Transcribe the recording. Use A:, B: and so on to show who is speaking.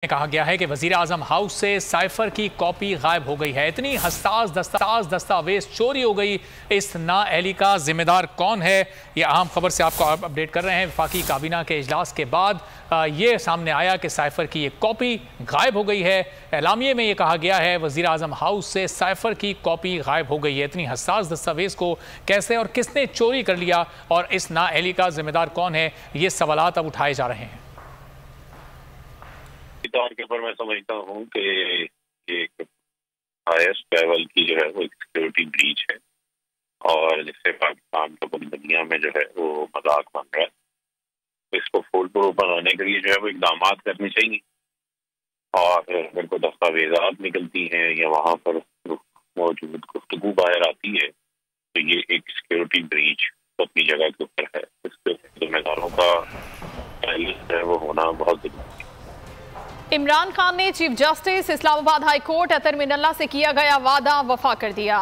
A: कहा गया है कि वजीर आजम हाउस से साइफर की कॉपी गायब हो गई है। इतनी हसास दस्तावेज चोरी हो गई, इस नाअहली का जिम्मेदार कौन है? ये अहम खबर से आपको अपडेट कर रहे हैं। वफाकी काबीना के इजलास के बाद ये सामने आया कि साइफर की एक कॉपी गायब हो गई है। एलामिये में ये कहा गया है वजीर आजम हाउस से साइफर की कॉपी गायब हो गई है। इतनी हसास दस्तावेज को कैसे और किसने चोरी कर लिया और इस नाअहली का जिम्मेदार कौन है, ये सवालात अब उठाए जा रहे हैं।
B: तौर के ऊपर मैं समझता हूँ कि एक हाईएस्ट लेवल की जो है वो एक सिक्योरिटी ब्रीच है और जिससे पाकिस्तान को पूरी दुनिया में जो है वो मजाक बन रहा है। तो इसको फुल प्रूफ बनाने के लिए जो है वो इकदाम करने चाहिए और अगर कोई दस्तावेजात निकलती हैं या वहाँ पर मौजूद गुफ्तगू बाहर आती है तो ये एक सिक्योरिटी ब्रीच अपनी जगह के ऊपर है। इसके जिम्मेदारों का जो है वो होना बहुत जरूरी है।
C: इमरान खान ने chief justice Islamabad high court Athar Minallah से किया गया वादा वफा कर दिया।